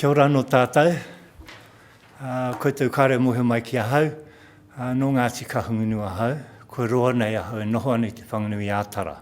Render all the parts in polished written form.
Kia ora no tātou. Koutou kare mohe mai ki ahau. No Ngāti Kahungunu ahau. Ko roa nei ahau e noho ane te whanganui ātara.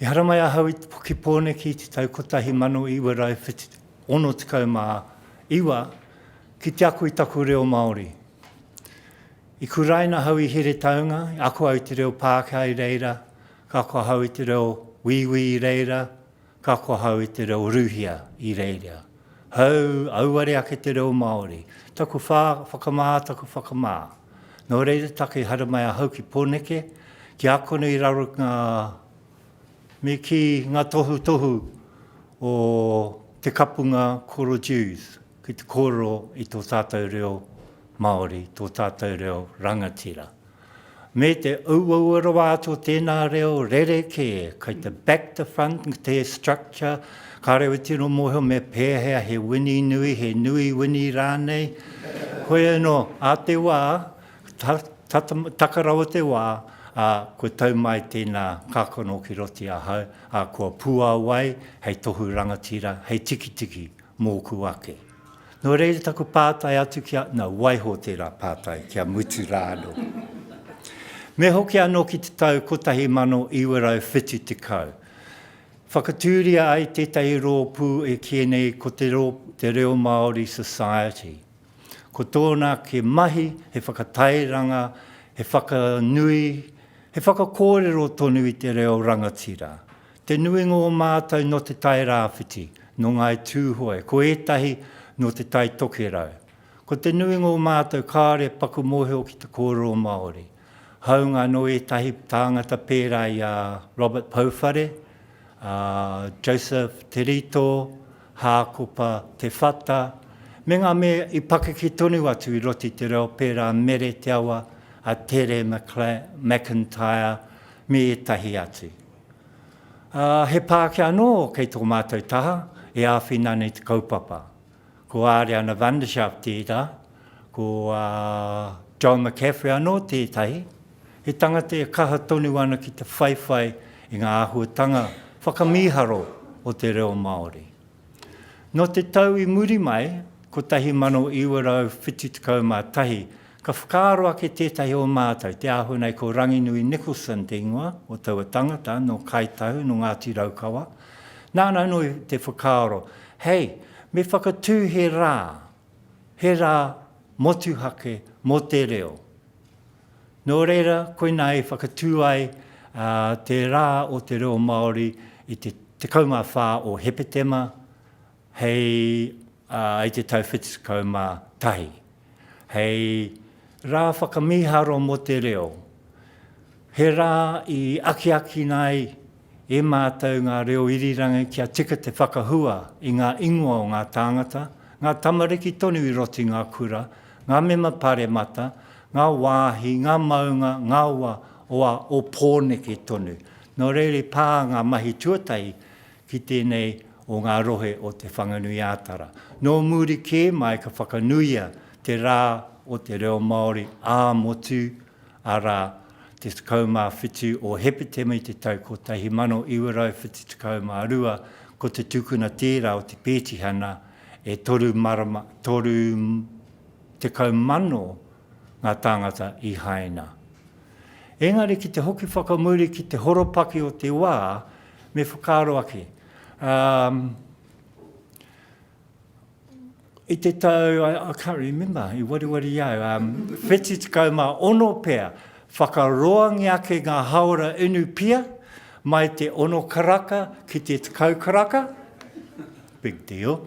I hara mai ahau i te poki pōne ki te tau kotahi mano iwa rau whiti ono tikau mā iwa ki te aku i taku reo Māori. I kuraina hau i here taunga, i ako au te reo Pākehā i reira, ka ako hau i te reo Wiwi i reira, ka ako hau i te reo Ruhia i reira. Hau, auare ake te reo Māori. Taku whakamā, taku whakamā. Nō reira take i hara mai ahau ki pōneke, ki akono i raro me ki ngā tohu o te kapunga Koro Jews, ki te koro i tō tātou reo Māori, tō tātou reo rangatira. Me te auaurawa ato tēnā reo rereke, kei te back to front, te structure, ka rewa tino moho me pēhea he wini nui, he nui wini rānei. Koe no, a te wā, takarawa te wā, ko tau mai tēnā kākono ki roti ahau, kua pua wai, hei tohu rangatira, hei tiki mōku ake. No reira taku pātai atu kia, waiho tērā pātai, kia mutu rāno. Me hoki anō ki te tau kotahi mano iwarau whiti te kau. Whakatūria ai tētahi rōpū e kienei ko te Reo Māori Society. Ko tōna ke mahi, he whakatairanga, he whakanui, he whakakōrero tonu i te reo rangatira. Te nuingo o mātou no te tai rāwhiti, no ngai tūhoe, ko etahi no te tai tokerau. Ko te nuingo o mātou kāre paku mōheo ki te kōrero Māori. Haunga no etahi tāngata pērā i Robert Pouwhare, Joseph Terito, Hākopa Te Whata, me ngā mea i pake ki tonu atu i roti te reo pērā mere te awa, a Tere McIntyre, me etahi atu. He pāke anō kei tō mātou taha, e āwhina nei te kaupapa. Ko Ariana Vanderschaft tētā, ko John McCaffrey anō tētahi, he tangata e kaha tonu ana ki te whaiwhai i ngā āhuatanga whakamiharo o te reo Māori. No te tau i muri mai, ko tahi mano iwarau whiti tekau mā tahi, ka whakaaro ake tētahi o mātou, te ahu nei ko Ranginui Nicholson te ingoa, o taua tangata, no Kaitahu, no Ngāti Raukawa. Nāna no te whakaaro, hei, me whakatū he rā motuhake mo te reo. Nō reira, koe nai whakatū ai te rā o te reo Māori i te kaumā whā o Hepetema, hei i te tau whiti kaumā tahi. Hei rā whakamiharo mo te reo. He rā i aki nei e mātou ngā reo iriranga kia tika te whakahua i ngā ingoa o ngā tāngata, ngā tamariki tonu i roti ngā kura, ngā mema pare mata, ngā wāhi, ngā maunga, ngā wā o pōneke tonu. Nō reire pā ngā mahi tuatahi ki tēnei o ngā rohe o te whanganui ātara. Nō muri ke mai ka whakanuia te rā o te reo Māori motu a rā te kaumā whitu o Hepetema i te tau ko tahi mano iwarau whiti te kaumā rua ko te tukuna tērā o te pētihana e toru te kaumano ngā tāngata i haina. Engari ki te hoki whakamuri ki te horopaki o te wā, me whakaaro ake. I te tau, I can't remember, i wariwari au, whiti te kaumā ono pēr, whakaroangi ake ngā haora inu pia, mai te ono karaka ki te kau karaka. Big deal.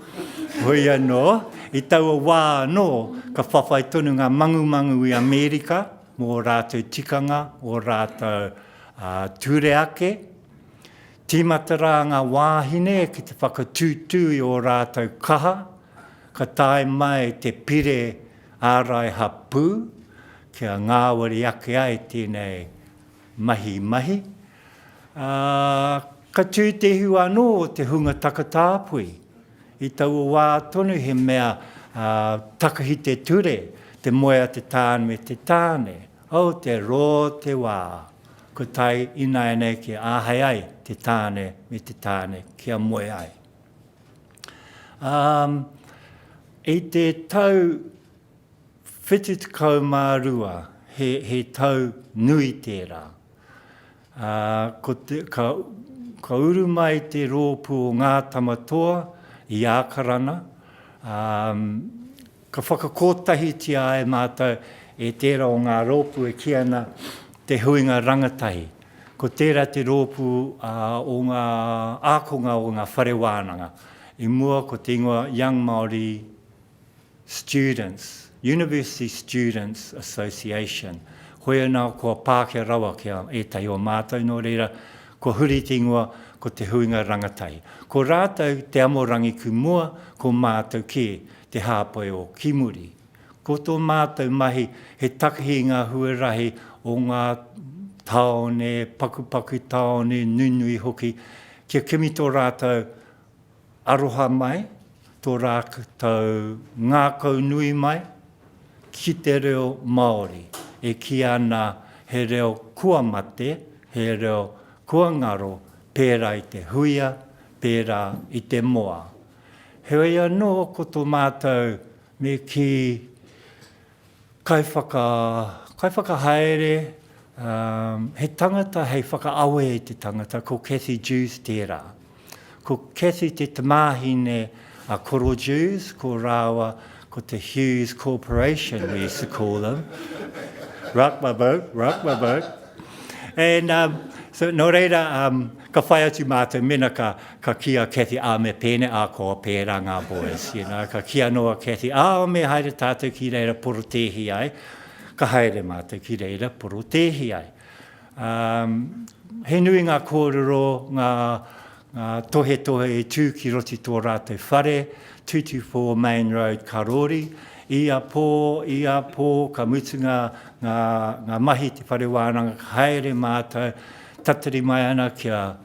Hoi anō, i taua wā anō, ka whawhai tonu ngā mangu i Amerika, mō rātou tikanga, o rātou ture ake. Tīmata rā ngā wāhine ki te whakatūtū i o rātou kaha, ka tae mai te pire ārai hapū, kia ngāwari ake ai tēnei mahi. Ka tūtehu anō o te hunga takatāpui. I taua wā tonu he mea takahite ture, te moea te tāne me te tāne. O te ro te wā, ko tai ina nei ki āhei ai te tāne me te tāne kia moe ai. I te tau whetitokau mārua, he tau nui tērā. Ka uru mai te rōpū o ngā tamatoa I ākarana. Ka whakakotahi tia e mātou e tērā o ngā rōpū e ki ana te huinga rangatahi. Ko tērā te rōpū o ngā ākonga o ngā whare wānanga. I mua ko te ingoa Young Māori Students, University Students Association. Hoi nā kua Pākehā rawa kia e tai o mātou no reira, ko huri te ingoa ko te huinga rangatahi. Ko rātou te amorangi ku mua, ko mātou ki te hāpoi o Kimuri. Ko tō mātou mahi he takahi ngā huarahi o ngā taone, pakupaku taone, nunui hoki, kia kimi tō rātou aroha mai, tō rātou ngākau nui mai, ki te reo Māori. E ki ana he reo kua mate, he reo kua ngaro, pērā I te huia, pērā I te moa. Hei anō ko tō mātou me ki kai whakahaere, he tangata hei whakaawe I te tangata, ko Kathy Jews tērā. Ko Kathy te tamāhine a Koro Jews, ko rāua, ko te Hughes Corporation, we used to call them. Rock my boat. And so no reira, ka whai atu mātou mena ka kia Kathy me pēne ko pērā ngā boys. You know, ka kia noa Kathy, me haere tātou ki reira porotehi ai. Ka haere mātou ki reira porotehi ai. He nui ngā kōrero, ngā tohe e tū ki roti tō rātou whare, 224 Main Road, Karori. Ia pō, ka mutunga ngā mahi te whare wānanga, ka haere mātou, tatari mai ana kia,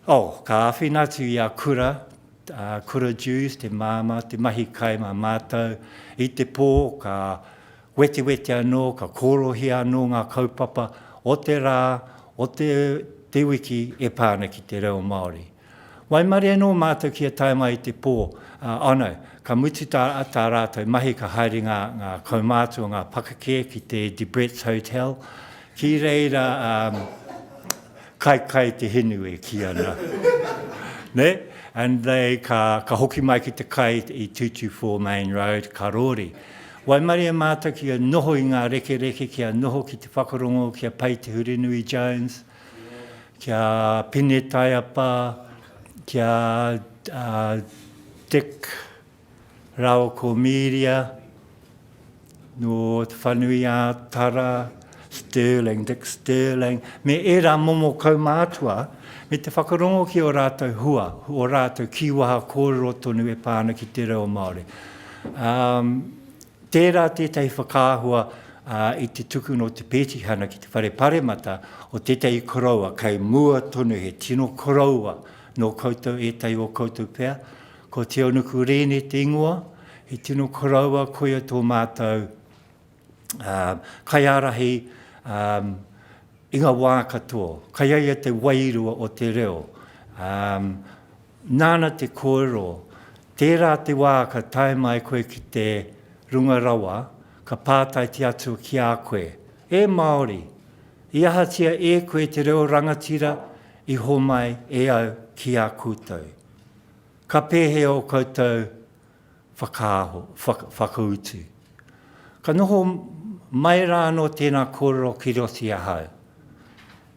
ka awhinatu I a Kura Jews, te māma, te mahi kai mā mātou. I te pō, ka wete anō, ka korohi anō ngā kaupapa, o te rā, o te wiki e pāna ki te reo Māori. Waimari anō mātou kia tae mai te pō, ka mutu tā rātou mahi ka haere ngā kaumātua, ngā pakake ki te De Bretts Hotel, ki reira kai te hinu e ki ana. Ne? And ka hoki mai ki te kai I 224 Main Road, Karori. Waimari a mātou kia noho I ngā reke, kia noho ki te whakarongo, kia pai te Hurinui Jones, kia Pine Taiapa, kia Dick Rao Komiria, no te whanui a Tara, Dick Sterling, me era momo kaumātua, me te whakarongo ki o rātou hua, o rātou kiwaha kōrero tonu e pāna ki te reo Māori. Tērā tētai whakāhua I te tuku no te pētihana ki te whare paremata o tētai koroua, kei mua tonu he tino koroua no koutou e tai o koutou pēr. Ko te onuku rene te ingoa, he tino koroua koia tō mātou kaiarahi inga wā katoa, kaiaia te wairua o te reo. Nāna te kōrero, tērā te wā ka tae mai koe ki te runga rawa, ka pātai te atua ki a koe. E Māori, I ahatia e koe te reo rangatira, I homai e au ki a koutou. Ka pēhe o koutou whakautu. Ka noho mai rāno tēnā kōrero ki roti ahau.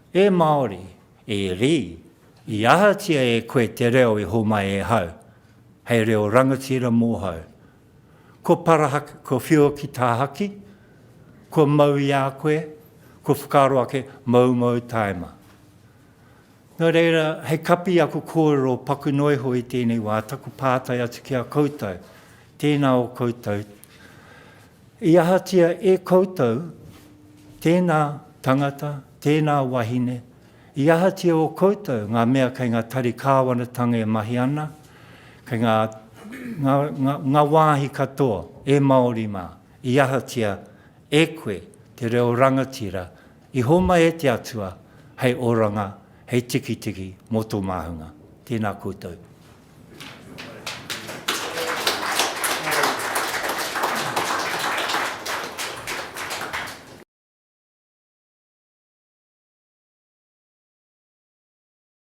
E Māori, e ri, I ahatia e koe te reo I homai e hau. Hei reo rangatira mōhau. Ko parahaki, ko whio ki tāhaki, ko mau I a koe, ko whakaro ake mau taima. Nō reira, hei kapi aku kōrero paku noiho I tēnei wā, taku pātai atu ki a koutou, tēnā o koutou. I ahatia e koutou, tēnā tangata, tēnā wahine, I ahatia o koutou, ngā mea kei ngā tari kāwanatanga e mahi ana, kei ngā wāhi katoa, e Māori mā, I ahatia e koe, te reo rangatira, I homa e te atua, hei oranga, hei tiki, mō tō māhunga. Tēnā koutou.